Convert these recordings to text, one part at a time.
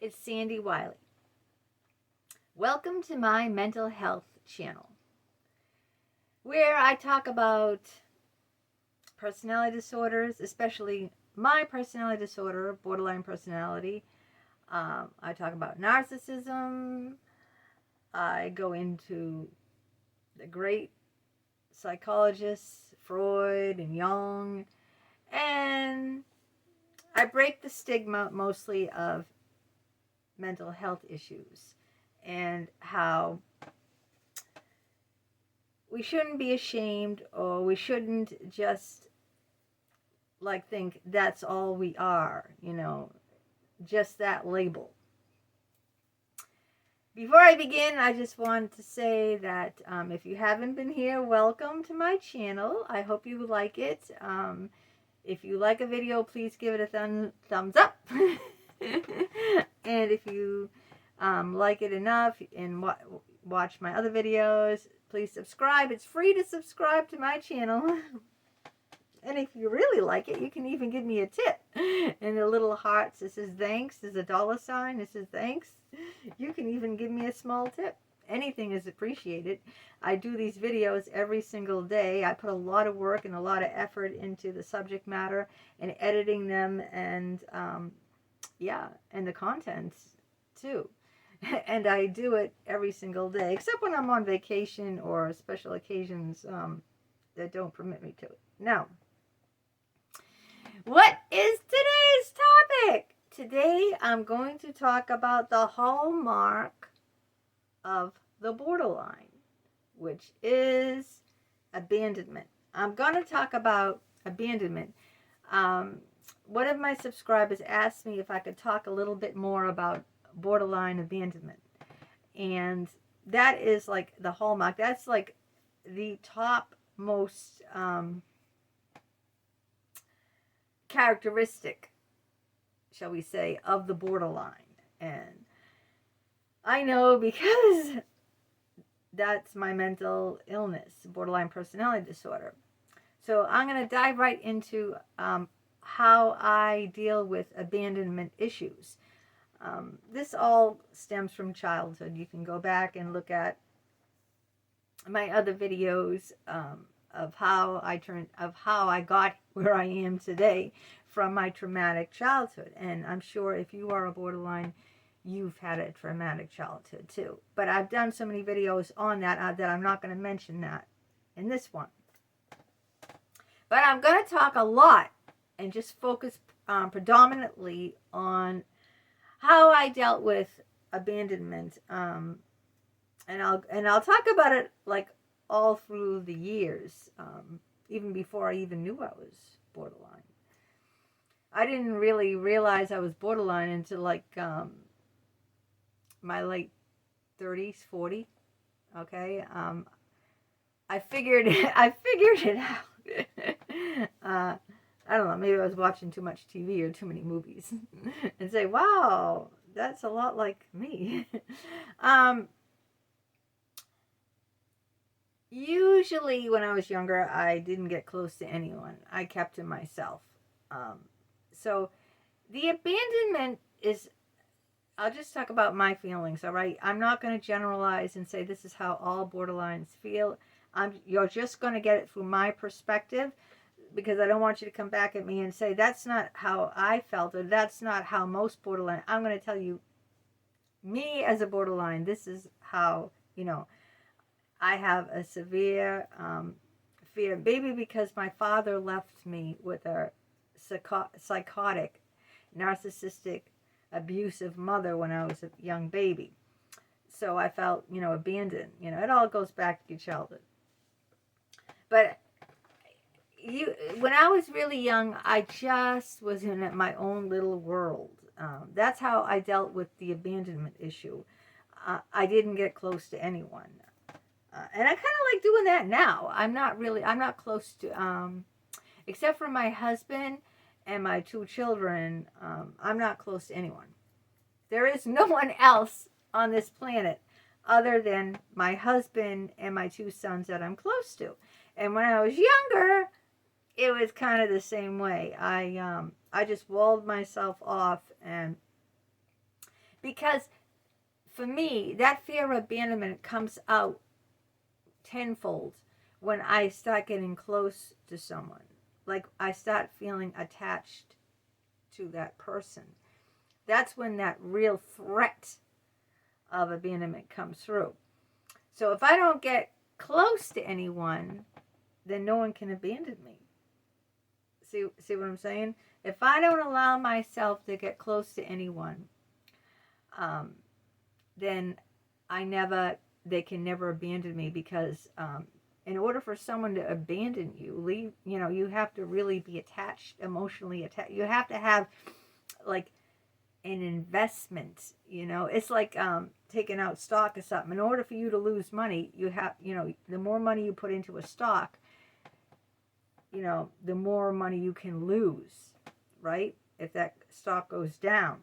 It's Sandy Wiley. Welcome to my mental health channel, where I talk about personality disorders, especially my personality disorder, borderline personality. I talk about narcissism. I go into the great psychologists, Freud and Jung, and I break the stigma mostly of mental health issues and how we shouldn't be ashamed, or we shouldn't just think that's all we are, just that label. Before I begin, I just want to say that if you haven't been here, welcome to my channel. I hope you like it. If you like a video, please give it a thumbs up. And if you like it enough and watch my other videos, please subscribe. It's free to subscribe to my channel. And if you really like it, you can even give me a tip. And the little hearts, this is thanks. There's a $sign. This is thanks. You can even give me a small tip. Anything is appreciated. I do these videos every single day. I put a lot of work and a lot of effort into the subject matter and editing them, and and the contents too. And I do it every single day, except when I'm on vacation or special occasions that don't permit me to. Now, what is today's topic? Today I'm going to talk about the hallmark of the borderline, which is abandonment. I'm going to talk about abandonment. One of my subscribers asked me if I could talk a little bit more about borderline abandonment. And that is like the hallmark. That's like the top most characteristic, shall we say, of the borderline. And I know because that's my mental illness, borderline personality disorder. So I'm going to dive right into how I deal with abandonment issues. This all stems from childhood. You can go back and look at my other videos of how I got where I am today from my traumatic childhood. And I'm sure if you are a borderline, you've had a traumatic childhood too. But I've done so many videos on that that I'm not going to mention that in this one. But I'm going to talk a lot and just focus predominantly on how I dealt with abandonment. And I'll talk about it like all through the years, even before I even knew I was borderline. I didn't really realize I was borderline until like my late 30s, 40. Okay, I figured it out. I don't know, maybe I was watching too much TV or too many movies and say, wow, that's a lot like me. Usually when I was younger, I didn't get close to anyone. I kept to myself. So the abandonment is, I'll just talk about my feelings, all right? I'm not going to generalize and say this is how all borderlines feel. You're just going to get it through my perspective, because I don't want you to come back at me and say that's not how I felt, or that's not how most borderline. I'm going to tell you, me as a borderline, this is how, I have a severe fear. Maybe because my father left me with a psychotic, narcissistic, abusive mother when I was a young baby. So I felt, abandoned. It all goes back to your childhood. But when I was really young, I just was in my own little world. That's how I dealt with the abandonment issue. I didn't get close to anyone. And I kind of like doing that now. I'm not close to, except for my husband and my 2 children, I'm not close to anyone. There is no one else on this planet other than my husband and my 2 sons that I'm close to. And when I was younger, it was kind of the same way. I just walled myself off and Because for me, that fear of abandonment comes out tenfold when I start getting close to someone. Like I start feeling attached to that person. That's when that real threat of abandonment comes through. So if I don't get close to anyone, then no one can abandon me. See what I'm saying? If I don't allow myself to get close to anyone, then they can never abandon me, because in order for someone to abandon you, you have to really be attached, emotionally attached. You have to have like an investment, It's like taking out stock or something. In order for you to lose money, you have, the more money you put into a stock, the more money you can lose, right? If that stock goes down.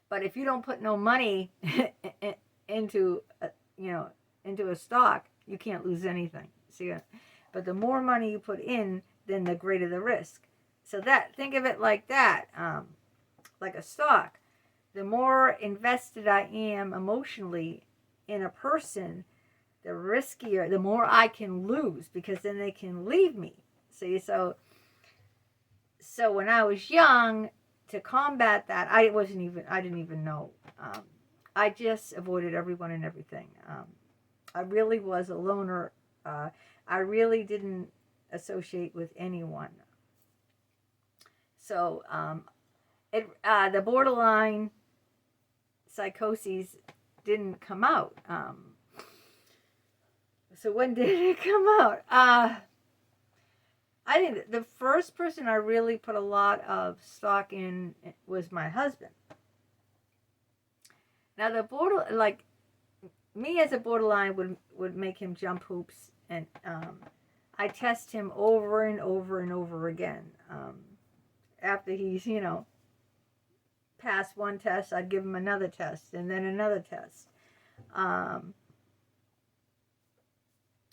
But if you don't put no money into a stock, you can't lose anything. See, but the more money you put in, then the greater the risk. So think of it like that, like a stock. The more invested I am emotionally in a person, the riskier, the more I can lose, because then they can leave me. See, so when I was young, to combat that, I didn't even know. I just avoided everyone and everything. I really was a loner. I really didn't associate with anyone. So the borderline psychoses didn't come out. So when did it come out? I think the first person I really put a lot of stock in was my husband. Now me as a borderline would make him jump hoops, and I test him over and over and over again. After he's, passed one test, I'd give him another test, and then another test.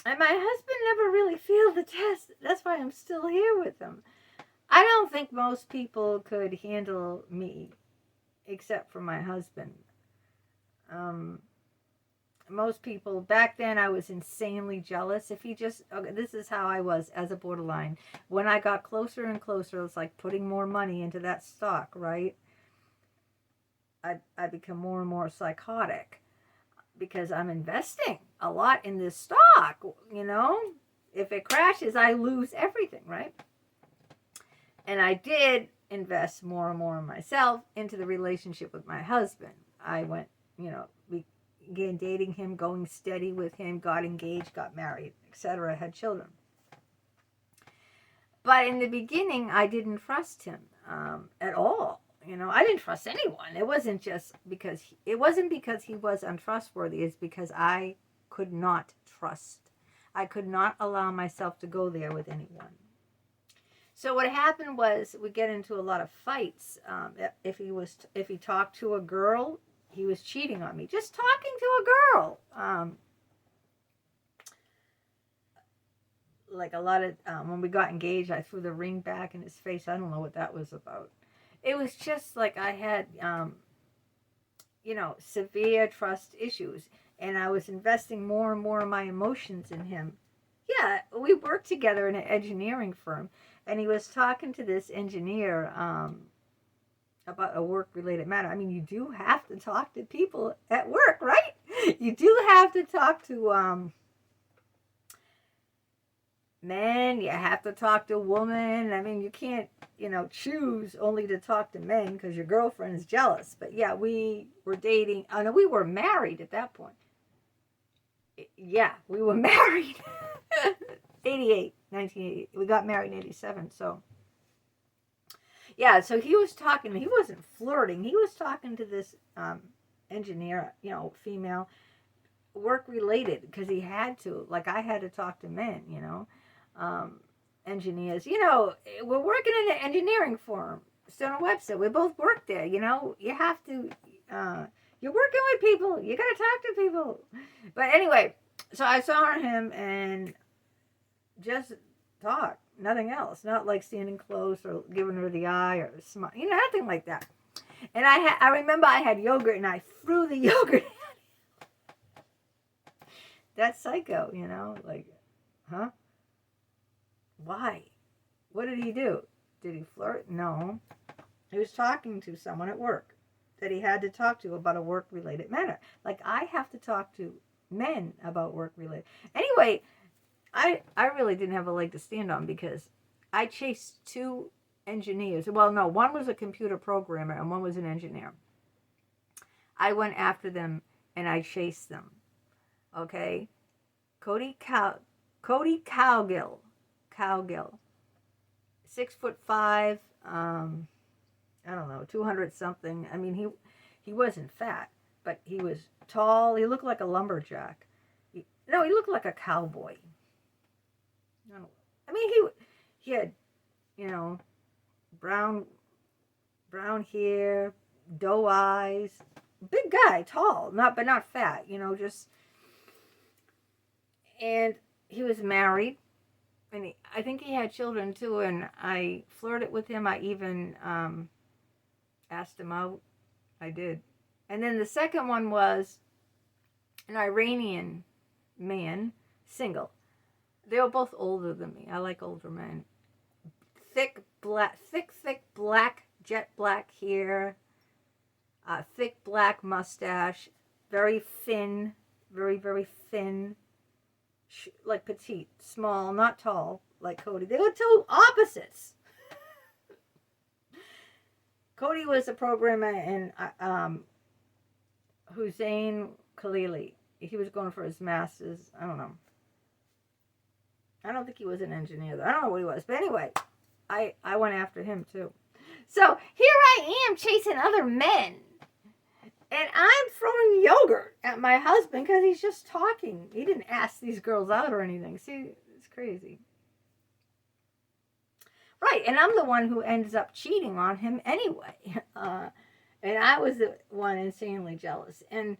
And my husband never really failed the test. That's why I'm still here with him. I don't think most people could handle me, except for my husband. Most people, back then I was insanely jealous. This is how I was as a borderline. When I got closer and closer, it was like putting more money into that stock, right? I become more and more psychotic, because I'm investing a lot in this stock, If it crashes, I lose everything, right? And I did invest more and more in myself, into the relationship with my husband. I went, began dating him, going steady with him, got engaged, got married, etc., had children. But in the beginning, I didn't trust him at all. I didn't trust anyone. It wasn't because he was untrustworthy. It's because I could not trust. I could not allow myself to go there with anyone. So what happened was, we get into a lot of fights. If he talked to a girl, he was cheating on me. Just talking to a girl. Like a lot of, when we got engaged, I threw the ring back in his face. I don't know what that was about. It was just like I had, severe trust issues. And I was investing more and more of my emotions in him. Yeah, we worked together in an engineering firm. And he was talking to this engineer about a work-related matter. I mean, you do have to talk to people at work, right? You do have to talk to men. You have to talk to women. I mean, you can't, choose only to talk to men because your girlfriend is jealous. But yeah, we were dating. Oh, no, we were married at that point. Yeah, we were married. 1988. We got married in 87, so. Yeah, so he was talking, he wasn't flirting. He was talking to this engineer, female, work-related, because he had to. Like, I had to talk to men, engineers. We're working in an engineering firm, Stoner Webster. We both work there, You have to, you're working with people. You got to talk to people. But anyway, so I saw him and just talk. Nothing else. Not like standing close or giving her the eye or smile. Nothing like that. And I remember I had yogurt and I threw the yogurt. That's psycho, you know? Like, huh? Why? What did he do? Did he flirt? No. He was talking to someone at work that he had to talk to about a work-related matter. Like, I have to talk to men about work-related. Anyway, I really didn't have a leg to stand on because I chased two engineers. Well, no, one was a computer programmer and one was an engineer. I went after them and I chased them. Okay? Cody Cowgill. 6'5", I don't know, 200 something. I mean, he wasn't fat, but he was tall. He looked like a lumberjack. He looked like a cowboy. I mean, he had, you know, brown hair, doe eyes, big guy, tall, but not fat, you know, just. And he was married, and I think he had children too. And I flirted with him. I even asked him out. I did. And then the second one was an Iranian man, single. They were both older than me. I like older men. Thick black, jet black hair, thick black mustache, very thin, very, very thin, like petite, small, not tall, like Cody. They were two opposites. Cody was a programmer, and Hussein Khalili, he was going for his master's. I don't know. I don't think he was an engineer, though. I don't know what he was. But anyway, I went after him, too. So here I am chasing other men. And I'm throwing yogurt at my husband because he's just talking. He didn't ask these girls out or anything. See, it's crazy. Right, and I'm the one who ends up cheating on him anyway. And I was the one insanely jealous. And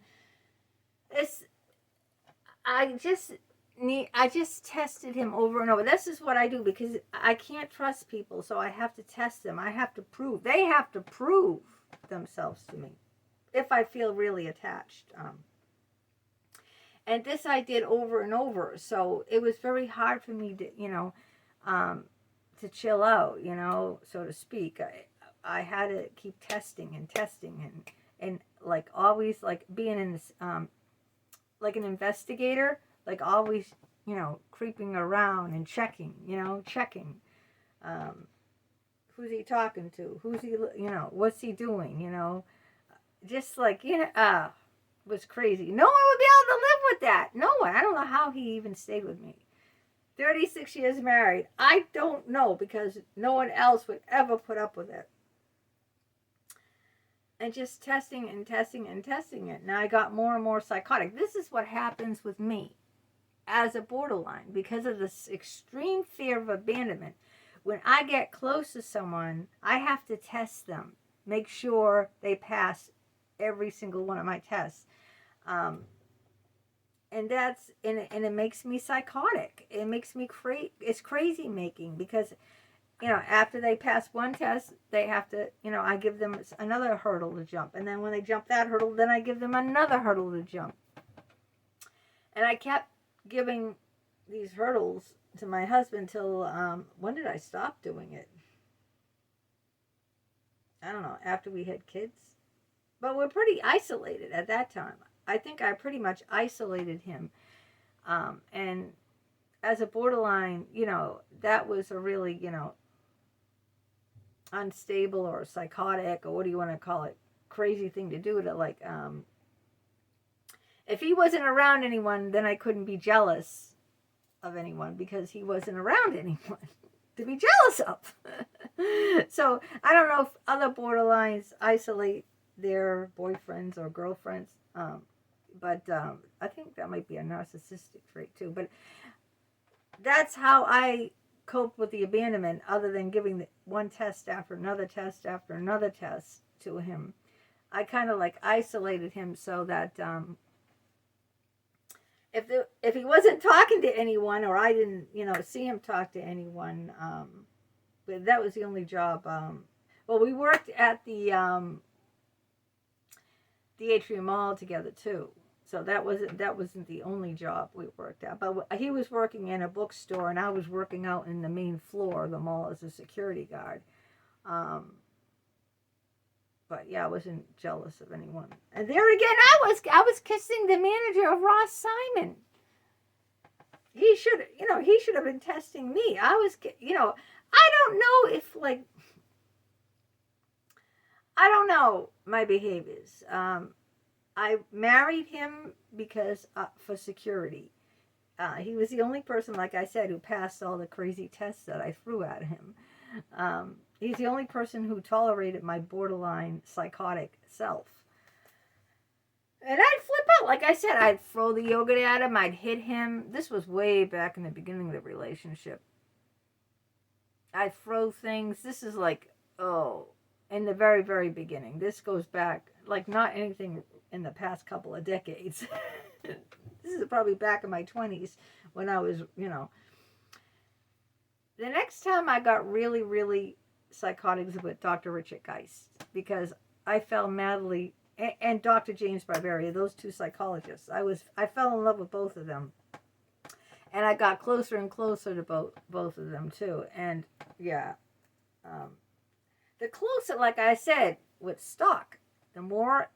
I just tested him over and over. This is what I do because I can't trust people, so I have to test them. I have to prove. They have to prove themselves to me if I feel really attached. And this I did over and over, so it was very hard for me to, to chill out, so to speak. I had to keep testing and like always like being in this, like an investigator, like always, creeping around and checking. Who's he talking to? Who's he, what's he doing, just like, was crazy. No one would be able to live with that. No one. I don't know how he even stayed with me. 36 years married. I don't know because no one else would ever put up with it. And just testing and testing and testing it. Now I got more and more psychotic. This is what happens with me as a borderline because of this extreme fear of abandonment. When I get close to someone, I have to test them. Make sure they pass every single one of my tests. And it makes me psychotic. It makes me it's crazy making because, after they pass one test, they have to, I give them another hurdle to jump. And then when they jump that hurdle, then I give them another hurdle to jump. And I kept giving these hurdles to my husband till, when did I stop doing it? I don't know, after we had kids. But we're pretty isolated at that time. I think I pretty much isolated him. And as a borderline, that was a really, unstable or psychotic or what do you want to call it, crazy thing to do to like, if he wasn't around anyone, then I couldn't be jealous of anyone because he wasn't around anyone to be jealous of. So I don't know if other borderlines isolate their boyfriends or girlfriends, but I think that might be a narcissistic trait too. But that's how I cope with the abandonment, other than giving one test after another test after another test to him. I kind of like isolated him so that if he wasn't talking to anyone or I didn't see him talk to anyone, but that was the only job. Well, we worked at the the Atrium Mall together too. So that wasn't the only job we worked at. But he was working in a bookstore, and I was working out in the main floor of the mall as a security guard. Um, but yeah, I wasn't jealous of anyone. And there again, I was kissing the manager of Ross Simon. He should have been testing me. I don't know if like I don't know my behaviors. I married him because for security. He was the only person, like I said, who passed all the crazy tests that I threw at him. He's the only person who tolerated my borderline psychotic self. And I'd flip out. Like I said, I'd throw the yogurt at him. I'd hit him. This was way back in the beginning of the relationship. I'd throw things. This is like, in the very, very beginning. This goes back, like not anything in the past couple of decades. This is probably back in my 20s when I was, The next time I got really, really psychotic was with Dr. Richard Geist, because I fell madly, and Dr. James Barbaria, those two psychologists. I fell in love with both of them. And I got closer and closer to both of them too. And yeah, the closer, like I said, with stock, the more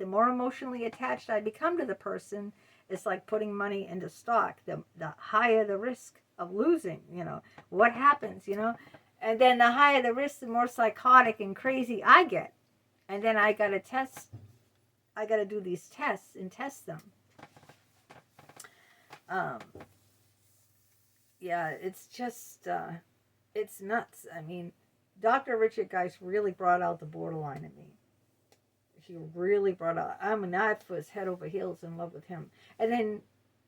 emotionally attached I become to the person. It's like putting money into stock. The higher the risk of losing, what happens, and then the higher the risk, the more psychotic and crazy I get. And then I got to do these tests and test them. Yeah, it's just, it's nuts. I mean, Dr. Richard Geist really brought out the borderline in me. He really brought out, I was head over heels in love with him. And then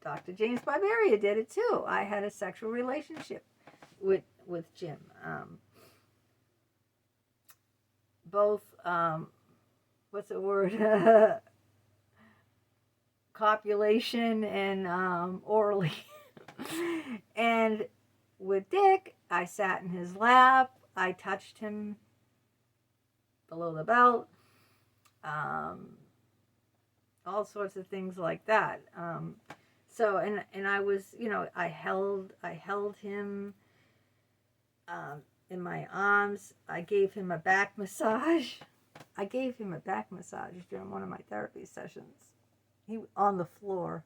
Dr. James Barbaria did it too. I had a sexual relationship with Jim. Both, what's the word? Copulation and orally. And with Dick, I sat in his lap. I touched him below the belt. All sorts of things like that. So I was, I held him in my arms. I gave him a back massage. During one of my therapy sessions. He on the floor.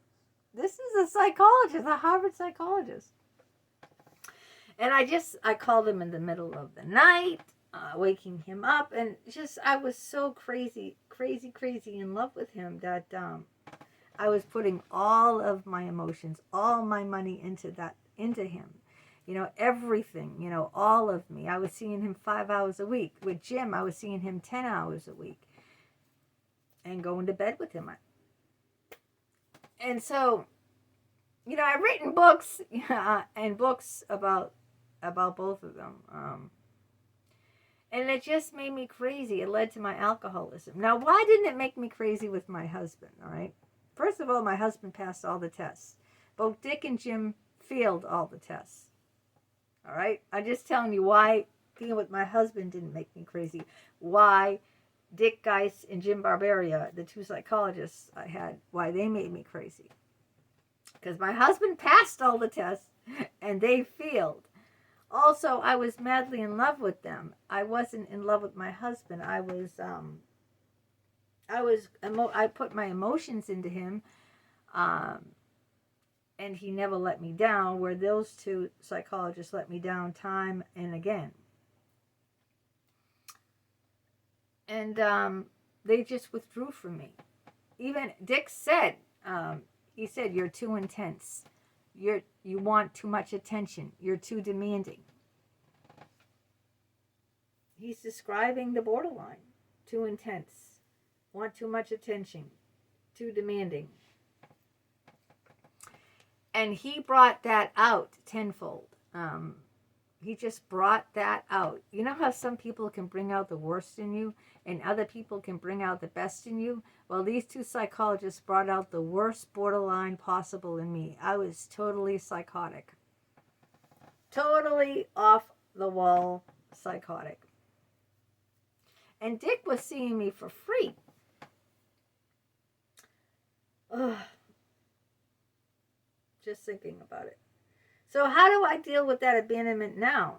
This is a psychologist, a Harvard psychologist. And I called him in the middle of the night, waking him up, and I was so crazy in love with him that I was putting all of my emotions, all my money into him. Everything, all of me. I was seeing him 5 hours a week. With Jim, I was seeing him 10 hours a week. And going to bed with him. And so, I've written books and books about both of them. And it just made me crazy. It led to my alcoholism. Now, why didn't it make me crazy with my husband, all right? First of all, my husband passed all the tests. Both Dick and Jim failed all the tests. All right? I'm just telling you why being with my husband didn't make me crazy. Why Dick Geist and Jim Barbaria, the two psychologists I had, why they made me crazy. Because my husband passed all the tests and they failed. Also, I was madly in love with them. I wasn't in love with my husband. I put my emotions into him, and he never let me down, where those two psychologists let me down time and again. And they just withdrew from me. Even Dick said, he said, "You're too intense. You want too much attention. You're too demanding." He's describing the borderline. Too intense. Want too much attention. Too demanding. And he brought that out tenfold. He just brought that out. You know how some people can bring out the worst in you and other people can bring out the best in you? Well, these two psychologists brought out the worst borderline possible in me. I was totally psychotic. Totally off the wall psychotic. And Dick was seeing me for free. Ugh, just thinking about it. So how do I deal with that abandonment now?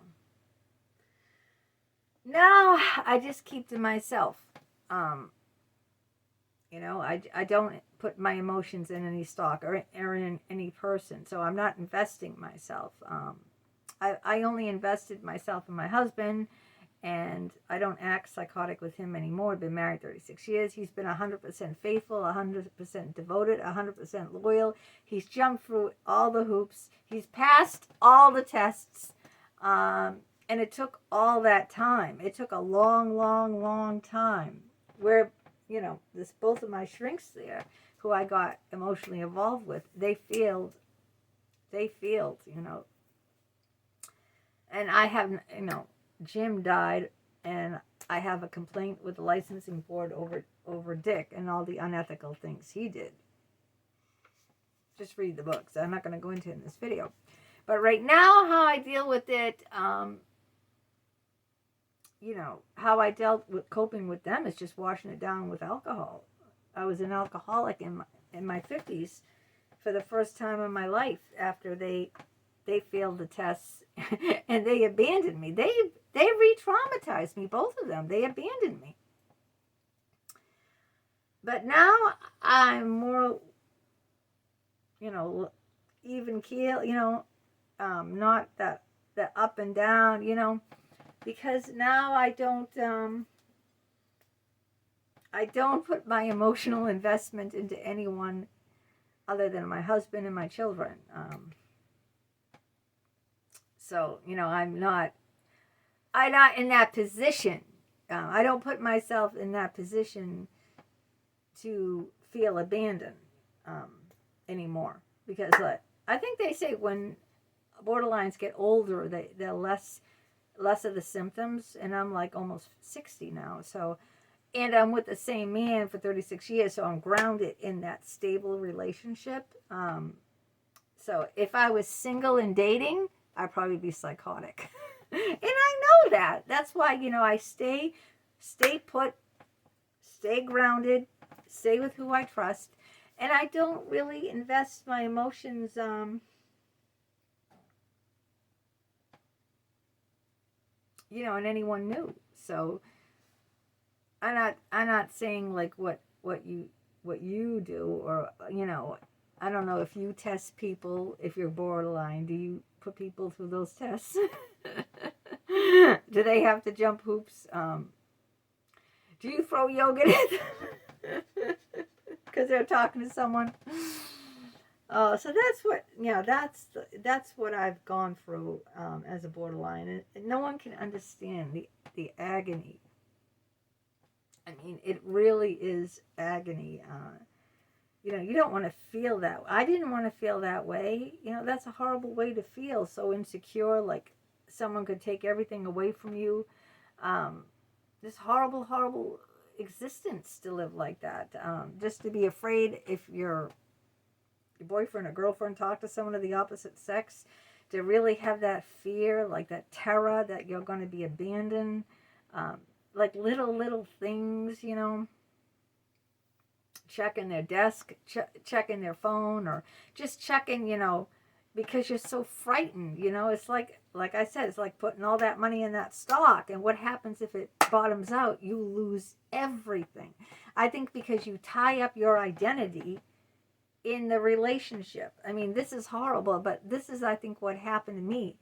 Now I just keep to myself. Um, I don't put my emotions in any stock or in any person. So I'm not investing myself. I only invested myself in my husband, and I don't act psychotic with him anymore. I've been married 36 years. He's been 100% faithful, 100% devoted, 100% loyal. He's jumped through all the hoops. He's passed all the tests. And it took all that time. It took a long, long, long time where, this both of my shrinks there, who I got emotionally involved with, they failed, and I have, Jim died, and I have a complaint with the licensing board over Dick and all the unethical things he did. Just read the books. I'm not going to go into it in this video. But right now, how I deal with it, how I dealt with coping with them is just washing it down with alcohol. I was an alcoholic in my 50s for the first time in my life after they failed the tests and they abandoned me. They re-traumatized me, both of them. They abandoned me. But now I'm more, even keel, not that up and down, because now I don't put my emotional investment into anyone other than my husband and my children. So, I'm not in that position. I don't put myself in that position to feel abandoned anymore. Because I think they say when borderlines get older, they're less of the symptoms. And I'm like almost 60 now. So, and I'm with the same man for 36 years. So I'm grounded in that stable relationship. So if I was single and dating, I'd probably be psychotic. And I know that. That's why, I stay put, stay grounded, stay with who I trust. And I don't really invest my emotions in anyone new. So I'm not saying like what you do, or I don't know if you test people. If you're borderline, do you put people through those tests? Do they have to jump hoops? Do you throw yogurt in because they're talking to someone? So that's what that's what I've gone through as a borderline, and no one can understand the agony. I mean, it really is agony. You don't want to feel that. I didn't want to feel that way. That's a horrible way to feel. So insecure, like someone could take everything away from you. This horrible, horrible existence to live like that. Just to be afraid if your boyfriend or girlfriend talk to someone of the opposite sex, to really have that fear, like that terror that you're going to be abandoned. Like little things, checking their desk, checking their phone, or just checking, because you're so frightened. It's like I said, it's like putting all that money in that stock, and what happens if it bottoms out? You lose everything. I think because you tie up your identity in the relationship. I mean, this is horrible, but this is, I think, what happened to me.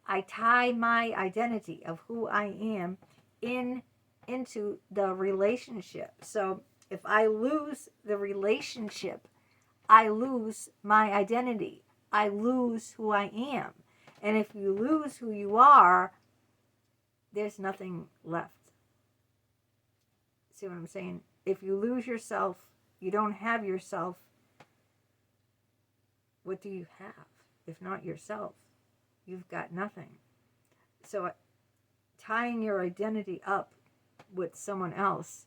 I tie my identity of who I am into the relationship. So if I lose the relationship, I lose my identity. I lose who I am. And if you lose who you are, there's nothing left. See what I'm saying? If you lose yourself, you don't have yourself, what do you have? If not yourself, you've got nothing. So tying your identity up with someone else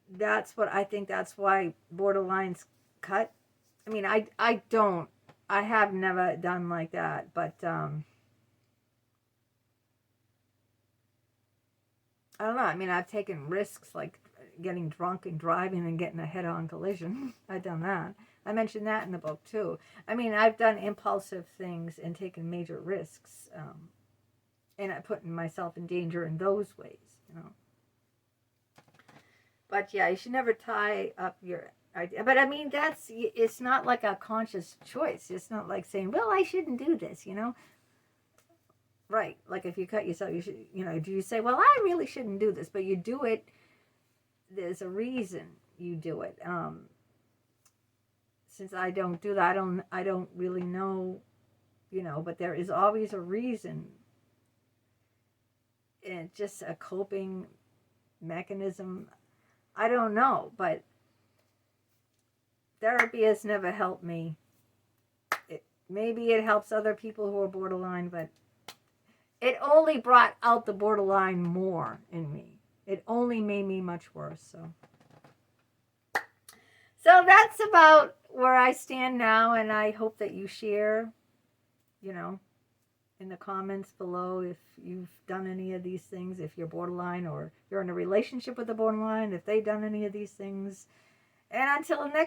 that's what I think. That's why borderlines cut. I mean, I have never done like that, but I don't know. I mean, I've taken risks, like getting drunk and driving and getting a head-on collision. I've done that. I mentioned that in the book too. I mean, I've done impulsive things and taken major risks, and I putting myself in danger in those ways, you know. But yeah, you should never tie up your idea. But I mean, it's not like a conscious choice. It's not like saying, well, I shouldn't do this, you know. Right. Like if you cut yourself, you should, you know, do you say, well, I really shouldn't do this, but you do it. There's a reason you do it. Since I don't do that, I don't really know, you know, but there is always a reason. And just a coping mechanism. I don't know, but therapy has never helped me. Maybe it helps other people who are borderline, but it only brought out the borderline more in me. It only made me much worse. So that's about where I stand now, and I hope that you share, you know, in the comments below if you've done any of these things, if you're borderline or you're in a relationship with a borderline, if they've done any of these things. And until next